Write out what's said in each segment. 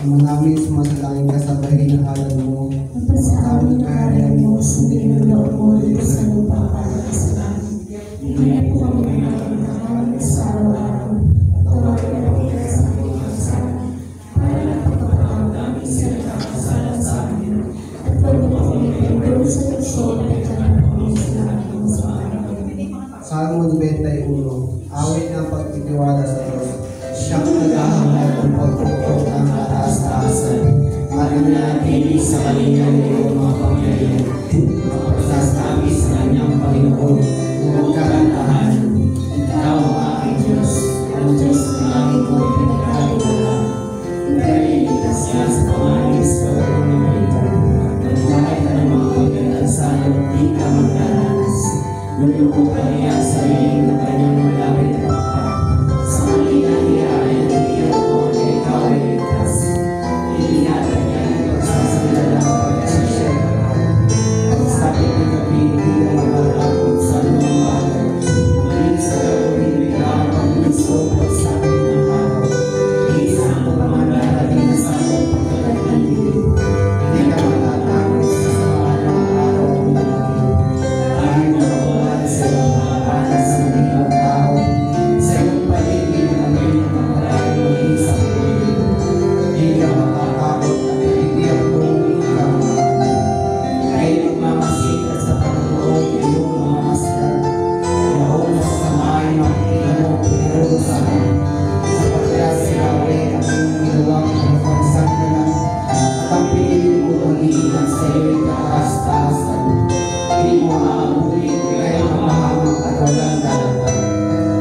Ama namin sumasalangin ka sa bahingalan mo. Napasaan ng kaharian mo, sundin ang loob mo dito sa lupa para sa langit. Bigyan po kami ng aming kakanin sa araw-araw. Tawagan mo kami sa aming kasalanan, para napagpapatawad namin sa kasalanan sa amin. At huwag mo kami pinagdulog sa tukso at ikaw kami sa aking Salmo 91. Awit ng pagtitiwala sa Diyos. Siyang naghahangad ng pagtutok ng kataas-taasan. At nananatili sa kalingan ng mga pangyayari. Mapagsasabi sa kanyang Panginoon. Nagkarantahan. Ikaw ang aking Diyos. Ang Diyos ng aming kong pinagkaliwala. Ikaliligtas ka sa pangangis sa walang nangalitan. At kahit ang mga pagkakasala, di ka magdaranas. Luluko ka niya sa sarili ng kanyang malapit na pakpak. Sa malinahiyain ng iyong mo na ikaw ay ligtas. Ilinatan niya ng pagsasalala ng pagkasasya ng araw. At sabi ng gabi, hindi ka mabalakot sa anumang bagay. Muli sa gagawin bigla ang pagluso at sabi ng araw. Iisang pagmamandarating na sa ating pagkakat ng dilim. Hindi ka matatakot sa samahan ng araw ng darating. Kahit na mawala sa iyong mga patas sa mga tao, sa iyong paligid na ngayon ang maraming mag-iisang paligid. Hindi ka matatakot at hindi ang buong ikaw. Kahit magmamasikat sa Panginoon iyong mga masdan, yaon na sa samahin makikita mo pero sa akin. Sapagkat si Yahweh ang iyong ginawang pagpagsanggalan at ang pinili mo mag-iingat sa iyo'y kataas-taasan. Hindi mo aabutin kaya mamahamang at walang dalagan.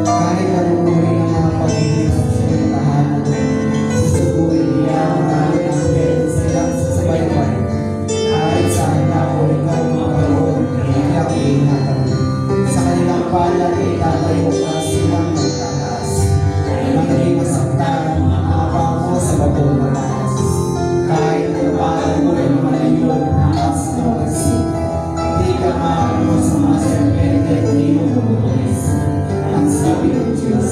Kahit anong uri ng mga pag-ibig sa iyong tahanan, susuguin niya ang marami ng pwede silang sasabaybay. Kahit saan na ako ikaw magkaroon, hindi ako ingatan. Sa kanilang palad ay tatayo ka silang magtataas. Magiging masaktan ang mga abang mo sa batong mataas. Kahit ang parang mo ay malayo ang taas ng magsik. Hindi ka maano sa mga serpente at hindi mo bumulis. Ang sabi ng Diyos,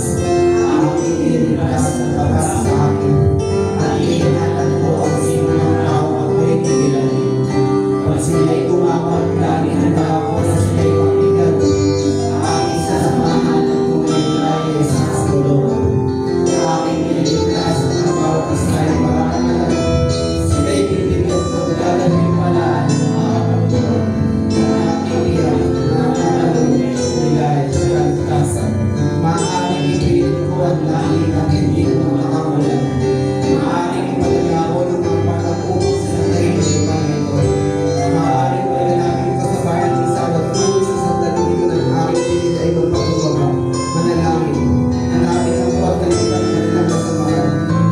aking iniligtas at bakas sa akin. At iinatan ko ang sino ng tao ako'y tigilanin. Pag sila'y tumawag, lagi handa ako sa sila'y pakinggan. Aking sasamahan at tunay ay sa kasulungan. Aking iniligtas at ang bawat isa'y makakanalan. Sila'y bibigyan ng gagalawin palaan ng mga kapaturan. Maaaring ipilit ko at laking at hindi ko makakamulan. Maaaring ipadala ko ng mga pagkakupo sa sandali ng Panginoon. Maaaring palalapin ko sa bayan ng isa at tuloy sa sandali ko ng aking pilit ay magpatubaga. Manalangin. Hanapin ang pagkalipan ng kanilang kasamaan.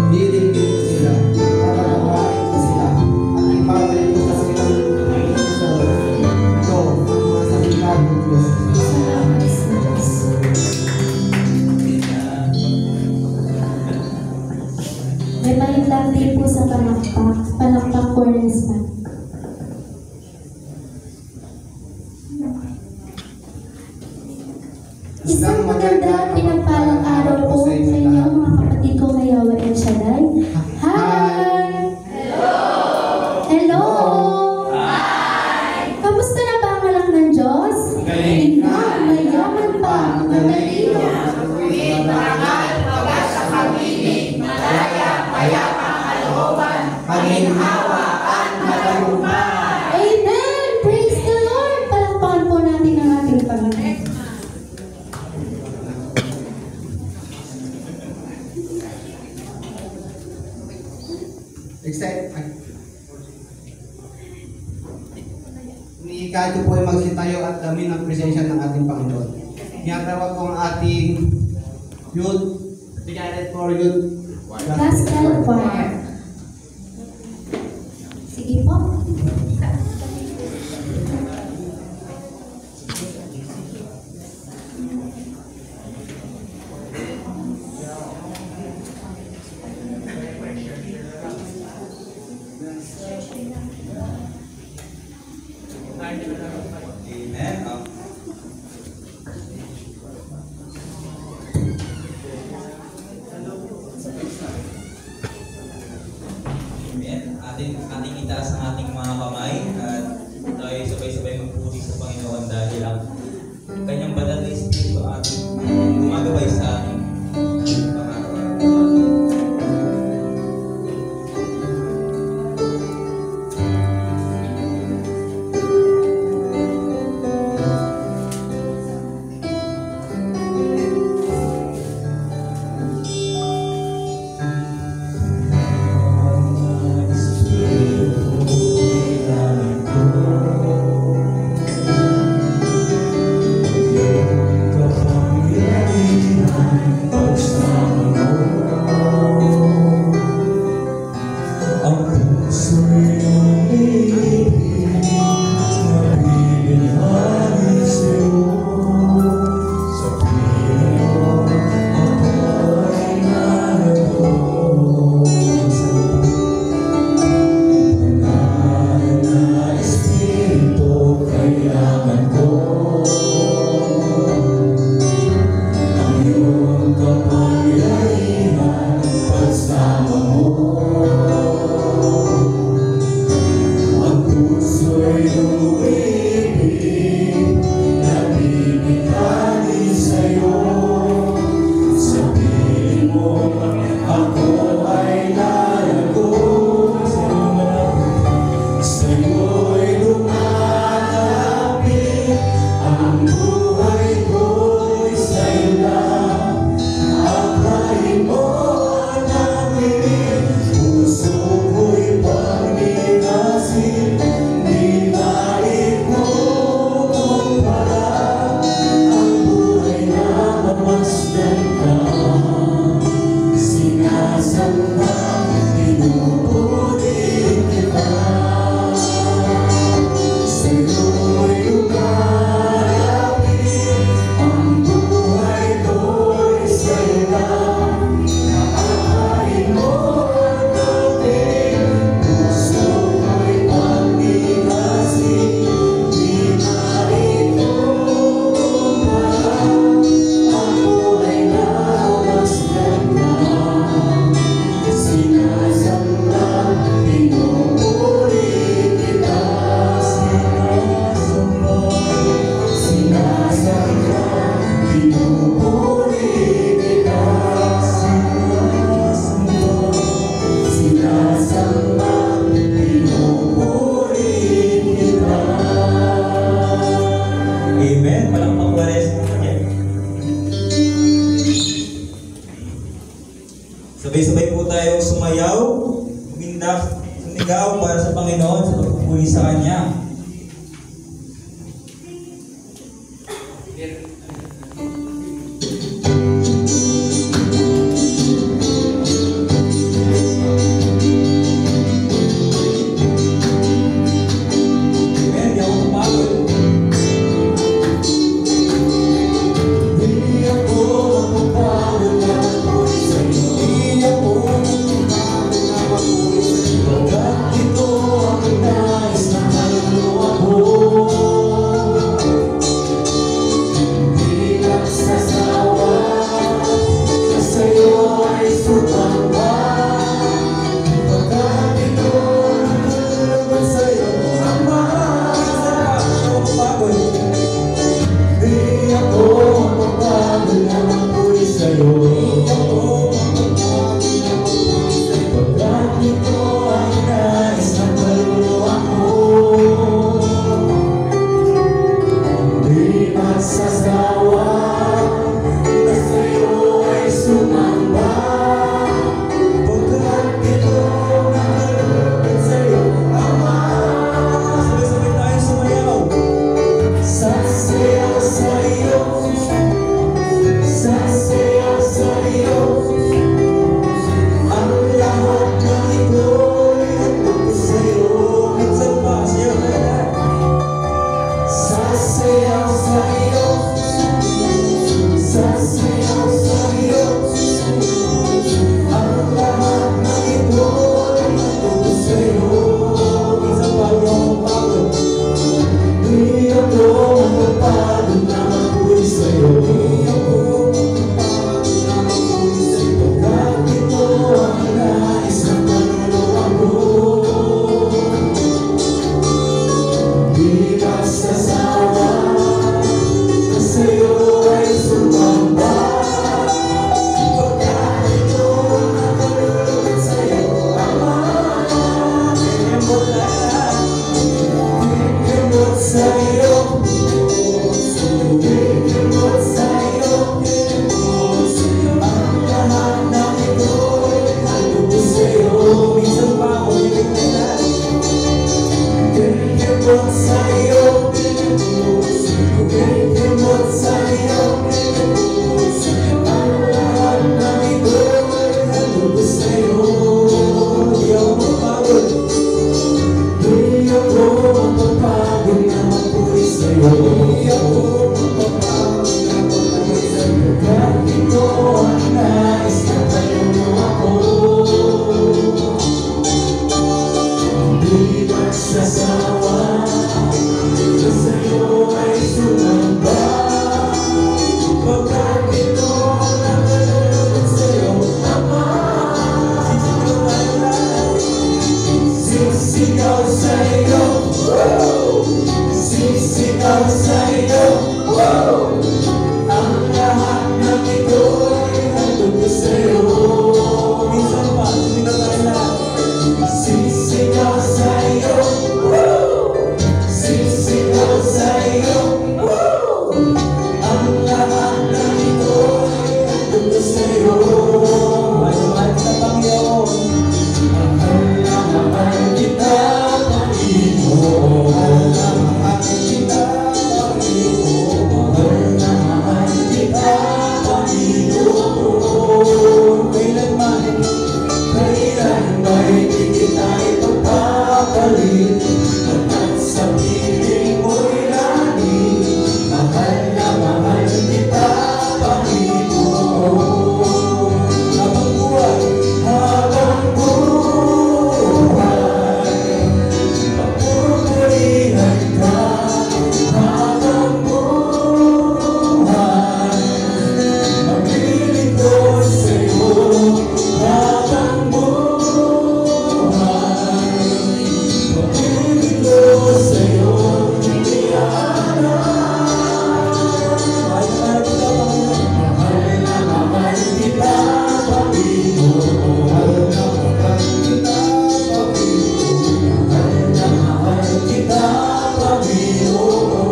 Diligin ko sila. Patatawarin ko sila. At ipabalik ko sa silang sa ito ang mga salita ng Diyos. Salamat sa Diyos. May mahilang din po sa palakpak Quaresma. Isang maganda at pinagpalang araw po sa inyo mga kapatid ko kay Yahweh El Shaddai. Hi! Hello! Kamusta na ba ang anak ng Diyos? Tingnan, mayaman pa, matalino. Amen! Praise the Lord! Palakpakan po natin ang ating Panginoon. Kahit po ay magsitayo at damin ang presensya ng ating Panginoon. Tinatawag ko ang ating youth, Brigade for Youth Gospel Choir. Sige po. Amen. ating itaas ang ating mga kamay at tayo sabay-sabay magpuri sa Panginoon dahil ang kanyang banal na Espiritu ating gumagabay sa ating pangaraw-araw. Sabay-sabay po tayong sumayaw, sumigaw para sa Panginoon sa pagpupuri sa Kanya. Ito ang nais na sa'yo, sisigaw sa'yo, ang lahat ng ito'y handog ko sa'yo. Minsan pa, sumigaw tayo na. Sisigaw sa'yo, sisigaw sa'yo, ang lahat ng ito'y handog ko sa'yo. Mahal kita, Panginoon. Mahal kita, Panginoon. Mahal kita, Panginoon. Mahal kita, Panginoon. Kailanman di kita ipagpapalit, at sa piling mo'y langit. Mahal na mahal kita, Panginoon. Habang buhay, papupurihan ka. Habang buhay, maglilingkod sa'yo. Habang buhay, maglilingkod sa'yo. Hindi aanay. Mahal na mahal kita, Panginoon. Mahal na mahal kita, Panginoon. Mahal na mahal kita, Panginoon.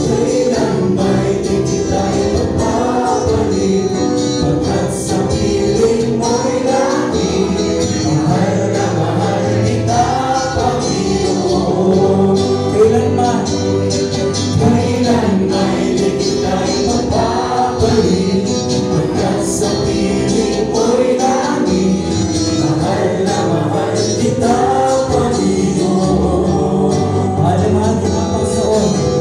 Kailanman di kita ipagpapalit, pagkat sa piling mo'y langit. Mahal na mahal kita, Panginoon. Kailanman di kita ipagpapalit, pagkat sa piling mo'y langit. Mahal na mahal kita, Panginoon. Mahal na mahal kita, Panginoon.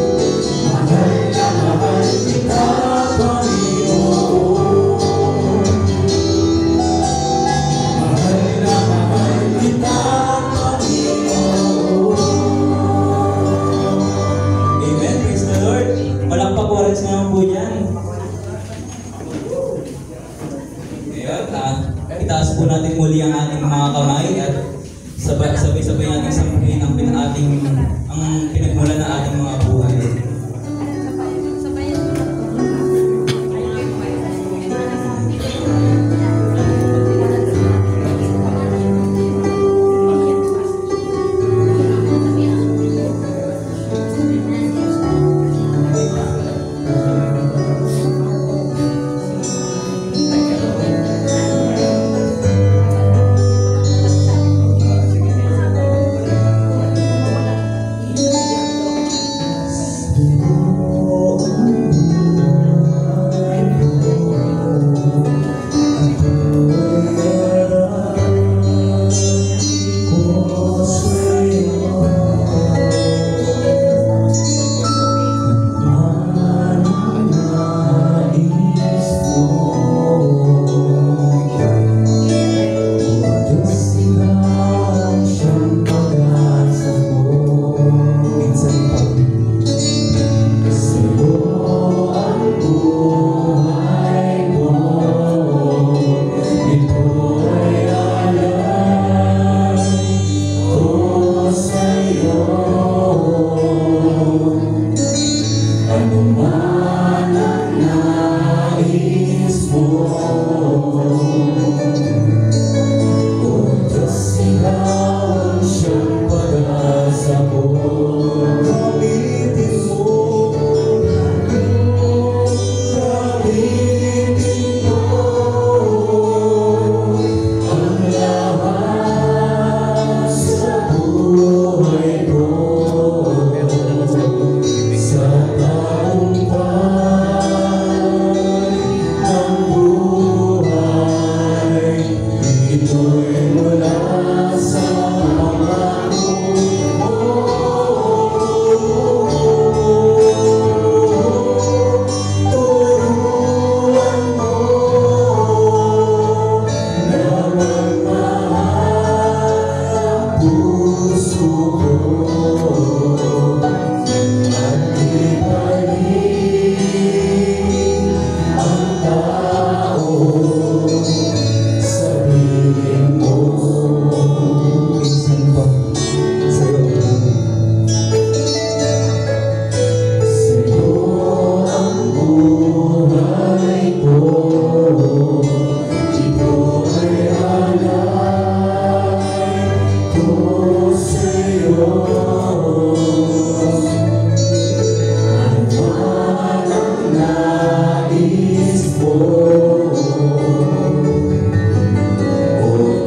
Mahal na mahal kita, Panginoon. Mahal na mahal kita, Panginoon. Amen. Praise the Lord. Palakpak oras naman po dyan. Ngayon, itaas po natin muli ang ating mga kamay at sabay-sabay natin sampuhin ang pinagmulan ng ating mga buhay.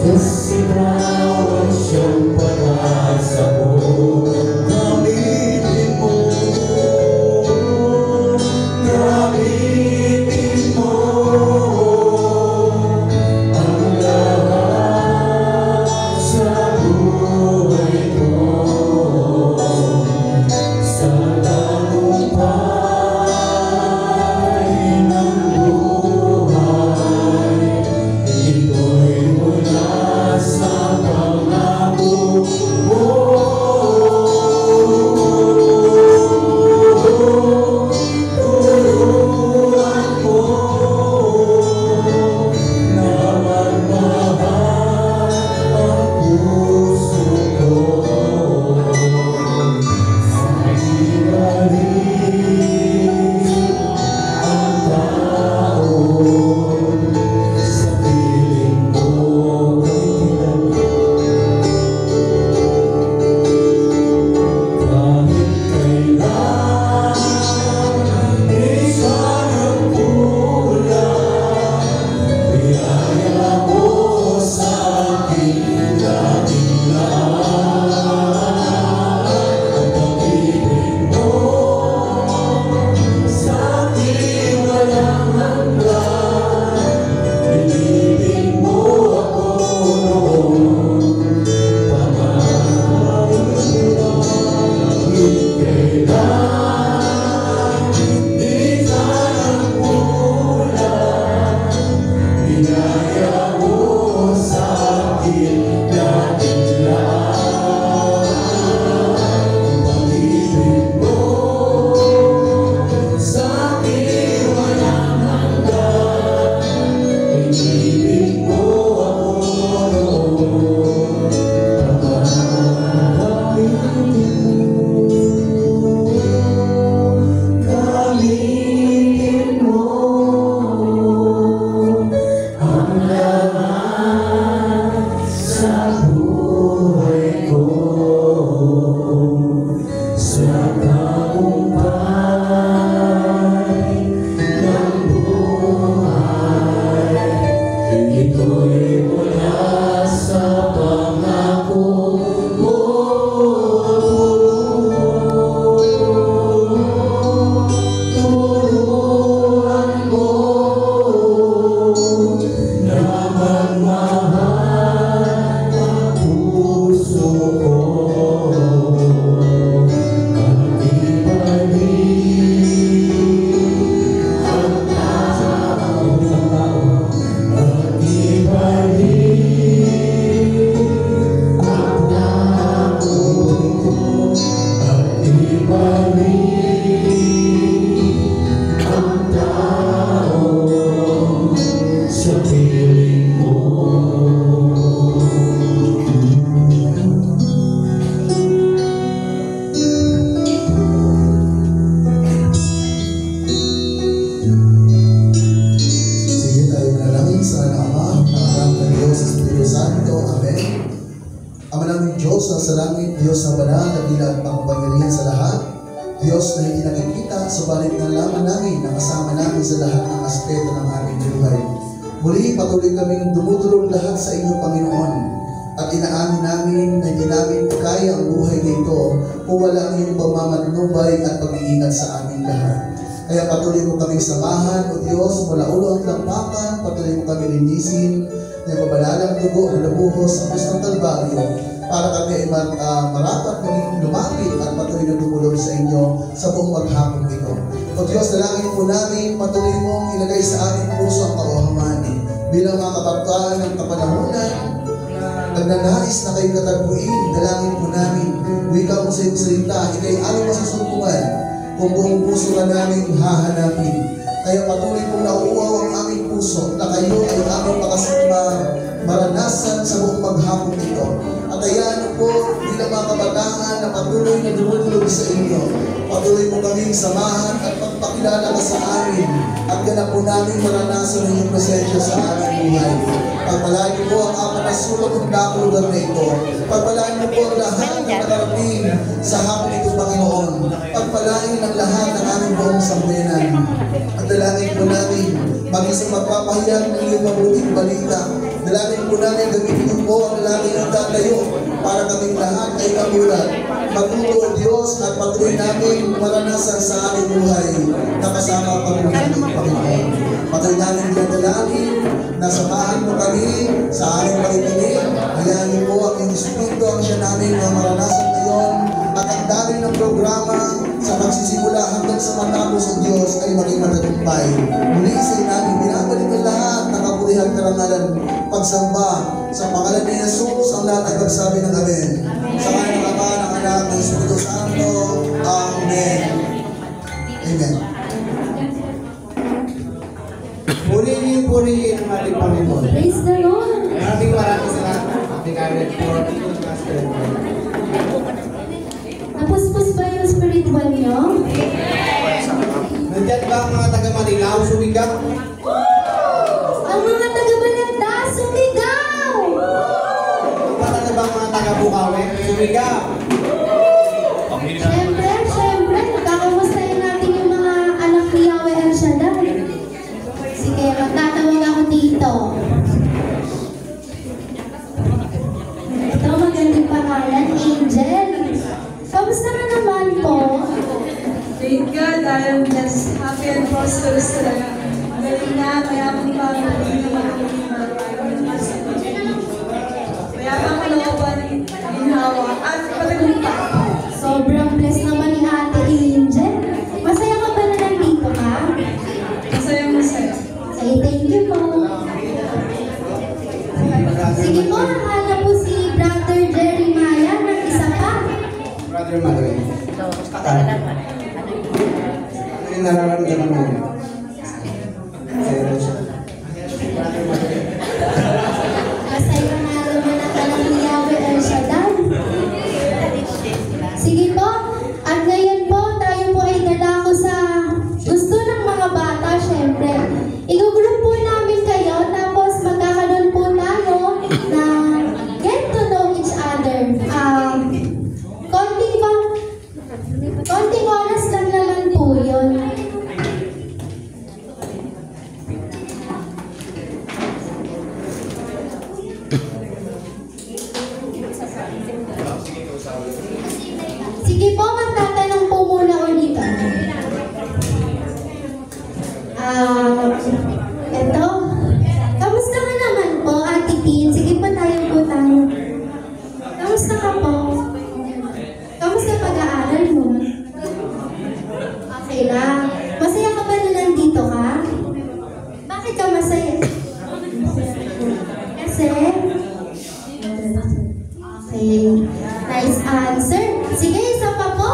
Kasi bawat siyang pag-asa ko, gamitin mo, gamitin mo ang lahat sa buhay ko, sa tagumpay ng buhay. Ito'y mula sa pangako mo. Turuan mo na magmahal ang puso ko. Sa ibalik ang tao sa piling mo kahit kailan isa ng kulang, biyaya mo sa akin dating lahat. Ang pag-ibig mo sa akin walang hanggan, inibig mo ako noon, pamahain mo kahit kailan di ka nang kulang, binaya mo sa akin dating lahat. Ang pag-ibig mo sa akin walang hanggan, inibig mo ako noon, pamahain gamitin mo ang lahat sa buhay ko, sa tagumpay ng buhay. Ito'y mula sa pangako mo. Turuan mo na magmahal ang puso ko, at ibalik ang tao, at ibalik ang tao, at ibalik ang tao sa piling mo. Sige tayo manalangin sa Ama, ng Anak ng Diyos, Espiritu Santo. Amen. Ama namin Diyos na sa langit, Diyos na banal, dakila at makapangyarihan sa lahat, Diyos na hindi nakikita, subalit nalaman namin na kasama namin sa lahat ng aspeto ng aming buhay. Muli, patuloy kaming dumudulog lahat sa inyo, Panginoon, at inaamin namin na hindi namin kaya ang buhay nito kung wala ang iyong pamamanubay at pag-iingat sa aming lahat. Kaya patuloy mo kaming samahan, O Diyos, mula ulo hanggang pakan, patuloy mo kami linisin, na mabalalang dugo na nabuhos sa krus ng Kalbaryo, para kami ay marapat maging lumapit at patuloy na tumulong sa inyo sa buong maghapon ito. O Diyos, dalangin po namin, patuloy mong ilagay sa aming puso ang kaohaman bilang mga kapagtaan ng kapanahunan. Nagnanais na kayong katagpuin, dalangin po namin, wika mo sa iyong salita, ikay aming masusubukan, kung buong puso ka namin hahanapin. Kaya patuloy pong nauuaw ang aming puso na kayo ay aming maranasan sa buong maghapon ito. At hayaan po bilang mga kabataan na patuloy na dumulog sa inyo. Patuloy mo kaming samahan at pagpakilala ka sa amin. At ganap po namin maranasan ang iyong presensya sa aming buhay. Pagpalaan niyo po ang apat na sulok ng lugar na ito. Pagpalaan niyo po ang lahat na nakarating sa hapon ito, Panginoon. Pagpalain ang lahat ng aming buong sambayanan. At dalangin po namin, maging sa magpapahayag ng iyong mabuting balita, Dalangin po namin, gamitin po ang lalaki ng tatayo para kaming lahat ay kamulat. Magluto o Diyos at patuloy namin maranasan sa aming buhay na kasama ang pamumuhay ng Panginoon. Patuloy namin dinadalangin na samahan mo kami sa aming pakikinig. Hayaan niyo po ang iyong Espiritu ang siya namin na maranasan ngayon at ang dami ng programa sa magsisimula hanggang sa matapos ang Diyos ay maging matagumpay. Muli sa namin binabalik ang lahat ng kapulihan karangalan pagsamba sa pangalan ni Jesus ang lahat ay magsabi ng Amen. Sa kanya ng Ama, ng Anak, ng Espiritu Santo. Amen. Amen. Purihin ang ating Panginoon. Praise the Lord. Maraming salamat. Ating Karen for Pastor. Napuspos ba yung spiritual nyo? Nandiyan ba ang mga taga-Manila o sumigaw? Ang mga taga-Balagda, sumigaw! Nandiyan ba ang mga taga-Bukawi? Sumigaw! Siyempre, kakamustahin natin yung mga anak ni Yahweh El Shaddai. Sige, magtatawag ako dito. Ito, magandang pangalan, Angel. Kamusta ka naman po? Thank God, I am just happy and prosperous talaga. Magaling na, mayamang pa, magaling na mayamang kalooban, ginhawa, at patagumpay. Sobrang blessed naman ni Ate Angel. Masaya ka ba na nandito ka? Masaya. Say thank you po. Sige po, nahanap po si Brother Jeremiah ng isa pa. Brother Manuel. Ano yung nararamdaman mo? Zero siya. Brother Manuel. Masaya nga naman ang anak ni Yahweh El Shaddai. Sige po, at ngayon po, tayo po ay dadako sa gusto ng mga bata, syempre. I-group po namin kayo, tapos magkakaroon po tayo na get to know each other. Konting oras lang naman po yun. Sige po, magtatanong po muna ulit ako. Eto. Kamusta ka naman po, Ate Tin? Sige po tayo. Kamusta ka po? Kamusta pag-aaral mo? Okay lang. Masaya ka ba na nandito ka? Bakit ka masaya? Kasi? Okay. Nice answer. Sige, isa pa po.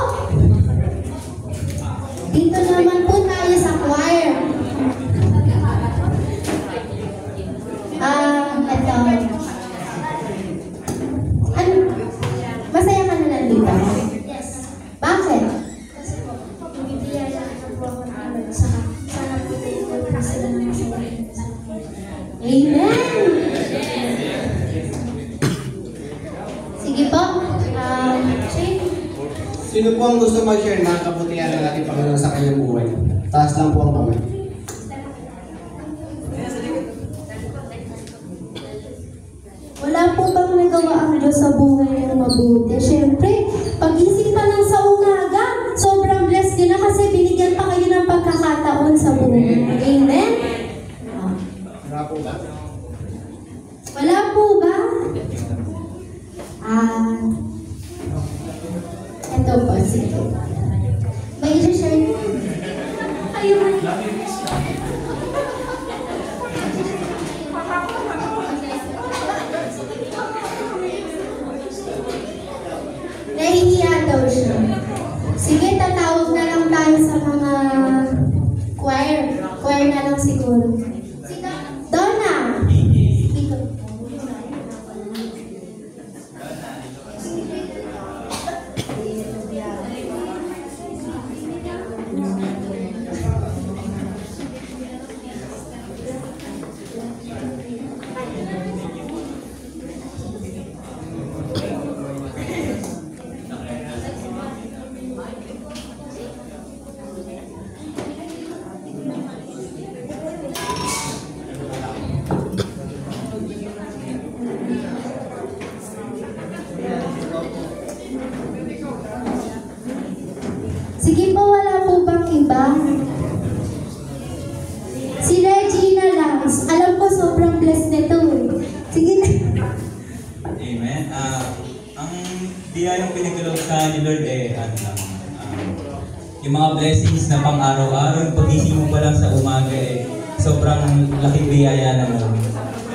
Dito naman po tayo sa choir. Ito. Masaya ka na nandito? Yes. Bakit? Kasi po, bibigyan na po ako ng alam sa sana po tayo sila ng masaya. Amen! Sige po. Shane. Sino po ang gusto mag-share ng kabutihan ng ating Panginoon sa kanyang buhay? Taas lang po ang kamay. Wala po bang nagawa ang Diyos sa buhay ng mabuti? Siyempre, pag-isip pa lang sa umaga, sobrang blessed din na kasi binigyan pa kayo ng pagkakataon sa buhay. Amen? Wala po ba? Wala po ba? Ito po, sige. May i-share po. Kayo man. Nahihiya daw siya. Sige, tatawag na lang tayo sa mga choir. Choir na lang siguro. Donna! Amen. Ang biyayang pinagkaloob sa ni Lord yung mga blessings na pang araw-araw, pagising mo pa lang sa umaga sobrang laking biyaya naman.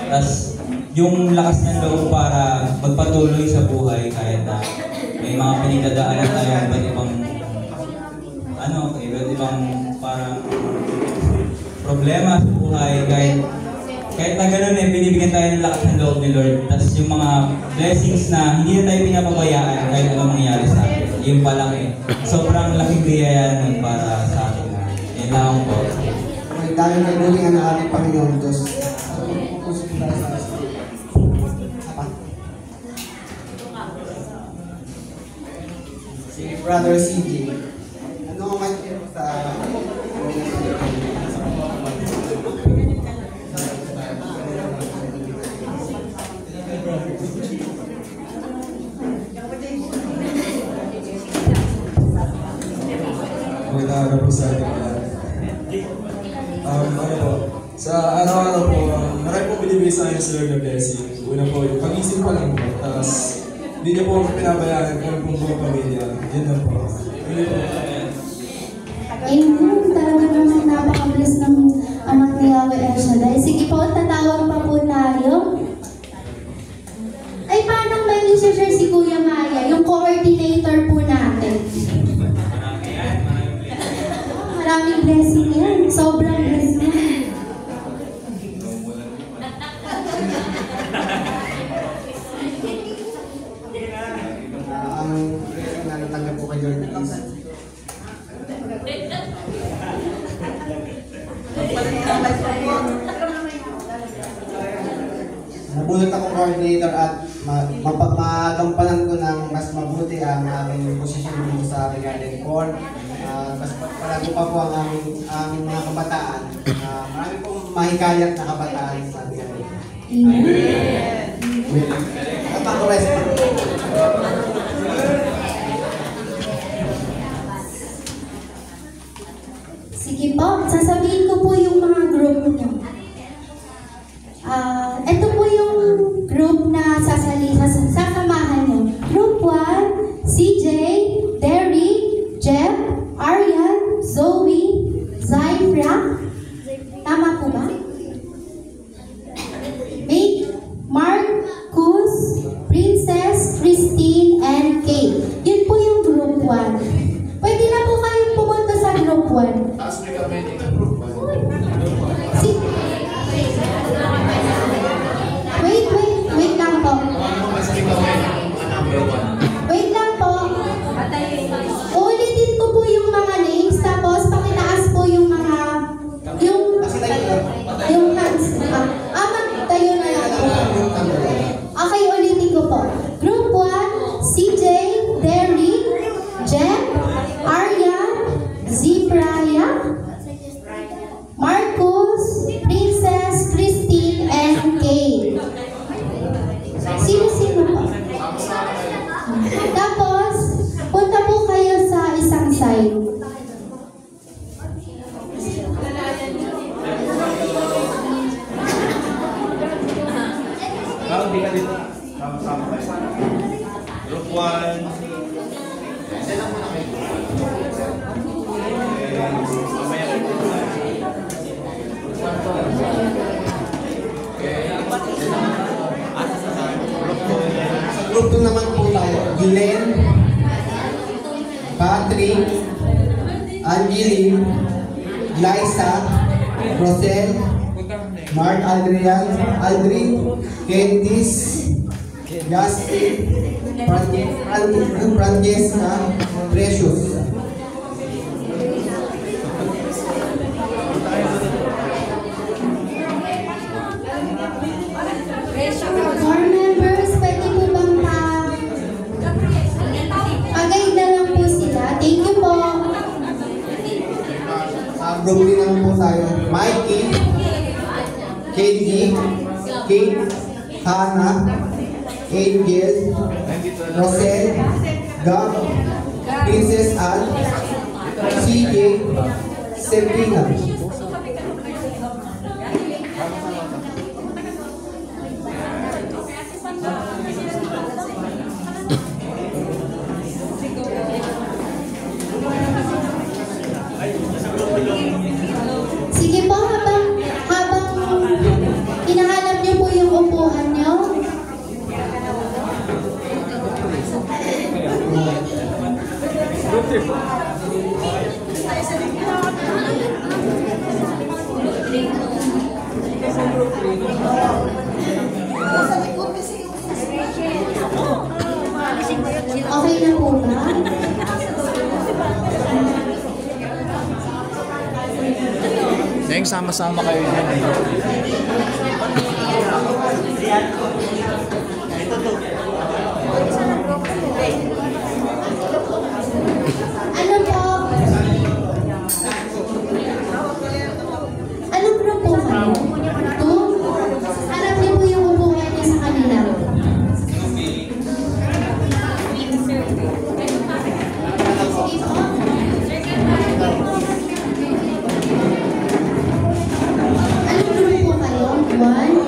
Tapos yung lakas ng loob para magpatuloy sa buhay kahit na may mga pinagdadaanan tayo, iba't ibang parang problema sa buhay, kahit na gano'n binibigyan tayo ng lakas ng loob ni Lord. Tapos yung mga blessings na hindi na tayo pinapabayaan kahit anong mangyari sa atin. Yun pa lang sobrang laking biyaya nun para sa atin. Yan lang po. May dahil na gulingan ng ating Panginoon Diyos. Si Brother CJ, ano ang may sa Magandang araw po sa ating lahat. Sa araw-araw po, marami po binibigay sa akin sa Lord na blessing. Una po, yung pag-isip pa lang po. Tapos, hindi niyo po pinabayaan kung pong buong pamilya. Yun lang po. Yun po. Amen. Talaga naman napaka-bless ng anak ni Yahweh El Shaddai. Sige po, tatawag pa po tayo. Ay, paano may i-share si Kuya Maya, yung coordinator po natin? Maraming blessing yan. Sobrang blessing yan. ang blessing na natanggap ko kay Lord is nabulot ako coordinator at mapagampanan ko ng mas mabuti ang aming posisyon dito sa Regarding Corps. Mas palago pa po ang aming mga kabataan. Marami pong mahikayat na kabataan sa Regarding. Amen. At ako rin sa Sige po, sasabihin ko po yung mga group niyo. Ito po yung group na sasamahan niyo. Group 1, CJ, Derry, Jeff, Arian, Zoe, Zyfra. Tama po ba? Make, Marcus, Princess, Christine, and Kate. Yun po yung group 1. Pwede na po kayong pumunta sa group 1. Wait lang po. Wait lang po. Ulitin ko po yung mga names, tapos pakitaas po yung mga, yung hands. Magtayo na lang po. Okay, ulitin ko po. Group 1, CJ, Derry, Jeff, Aryan, Zipraya, Marcus, Princess, Christine, and Kate. Sino-sino po? Tapos, punta po kayo sa isang side. Group 1. Sa group 2 naman po tayo. Glenn, Patrick, Angeline, Liza, Rosel, Mark Aldrin, Candice, Justin, Francesca, Precious. More members, pwede po bang pag-guide na lang po sila? Thank you po. Sa group 3 naman po tayo. Mikey, Katie, Kate, Hannah, Angel, Rosel, Gab, Princess Anne, CJ, Sabrina. magsama-sama kayo dyan. Ano po? Anong group po kayo? Two? Harap niyo po yung upuan niya sa kanila. Sige po. Anong group po kayo? One?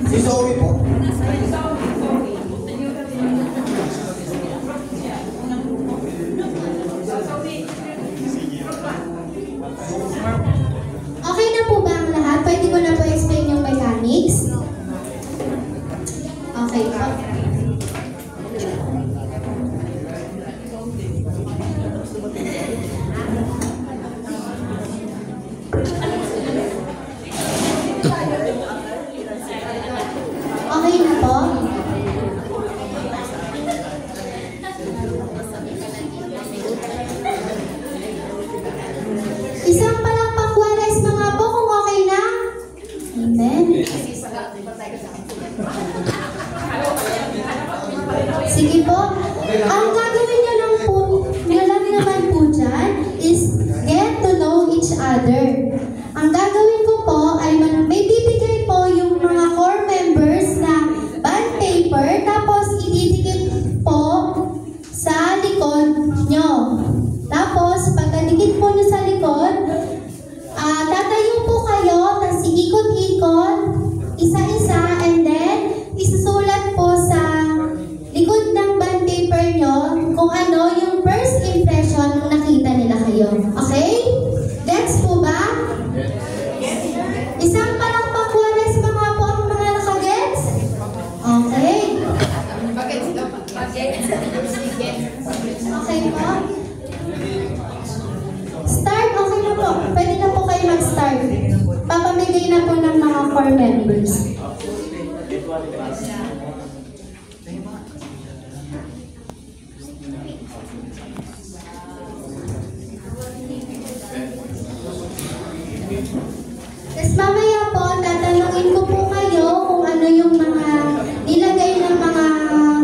Si Zoe po. Okay na po ba ang lahat? Pwede ko na po explain yung mechanics? Okay po. Okay na po? Isang palakpak Juarez mga po kung okay na. Amen. Sige po. Ang gagawin nyo lang po, nyo lang naman po dyan is get to know each other. Ang gagawin ko po ay may bibigay po yung mga core members na bond paper tapos ididikit po sa likod nyo. Tapos pagkadikit po nyo sa likod, tatayo po kayo, tapos iikot-ikot, isa-isa, and then isusulat po sa likod ng bond paper nyo kung ano yung first impression nung nakita nila kayo. Okay? Gets po ba? Isang palakpak Juarez mga po ang mga nakagets? Okay. Okay po? Start, okay na po. Pwede na po kayo mag-start. Papamigay na po ng mga core members. Tapos mamaya po, tatanungin ko po kayo kung ano yung mga nilagay ng mga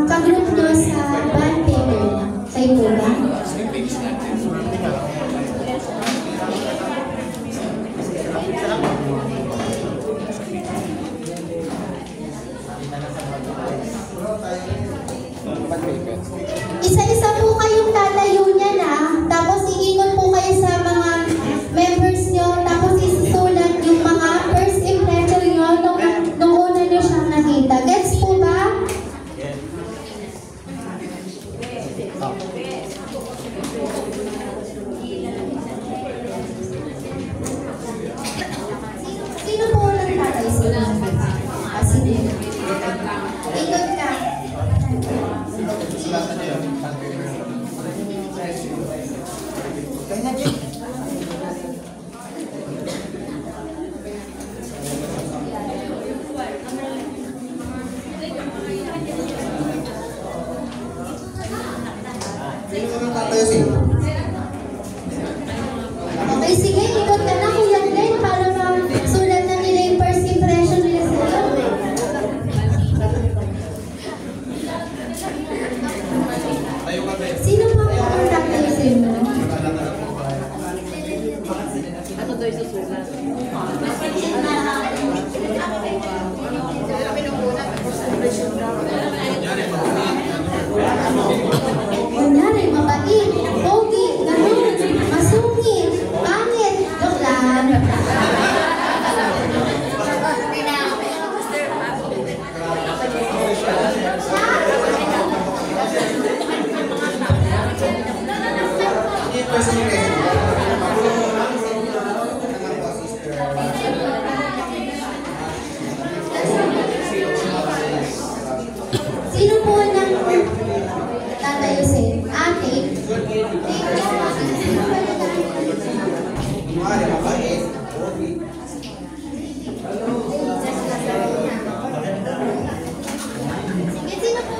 kagroup nyo sa bond paper. Kayo po ba? Isa-isa po kayong tatayo niya na, tapos iikot po kayo sa mga members nyo, tapos isusulat yung mga first impression nyo nung una nyo siyang nakita. Gets po ba? Sino po ulang tatay sila? Sige. Ikot ka. Sino yung tatayo sino? Okay, sige, ikot ka na Kuya Glenn para masulat na nila yung first impression nila sa'yo. Sino pa ang tatayo sa inyo? Kunyari, mabait, pogi, ganun, masungit, pangit, joke lang. Sino po nang tatayo sa inyo? Ate? Kunwari, mabait. Okay. Sige, sino po?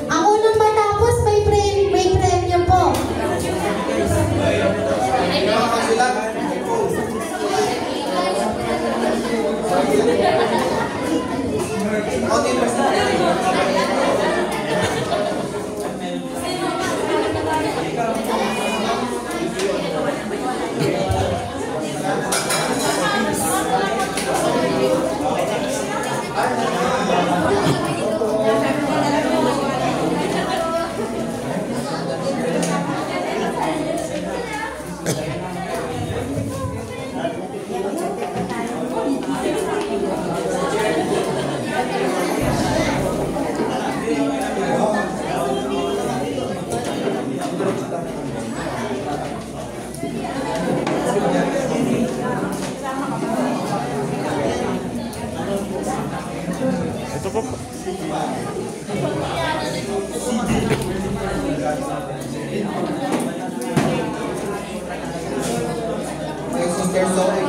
Ang unang matapos may premyo po. Sister Zoe.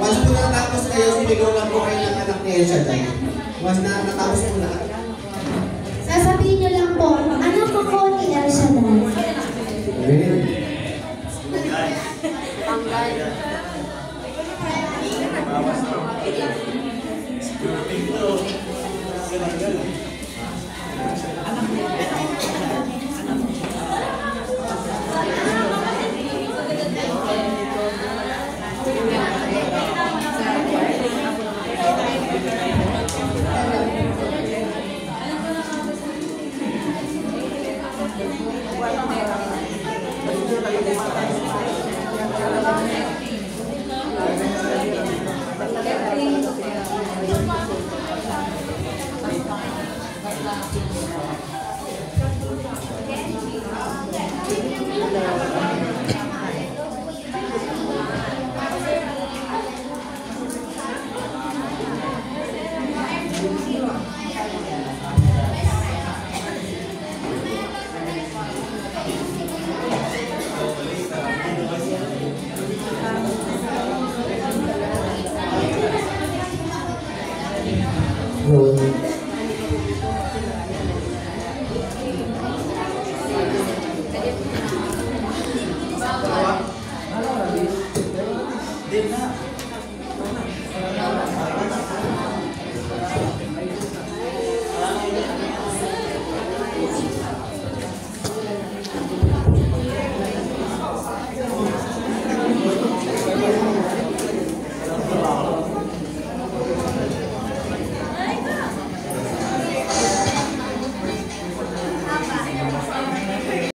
Once po natapos kayo, sinigaw lang po kayo ng anak ni El Shaddai. Once na natapos po lahat. Sasabihin niyo lang po, Rolling. Din na.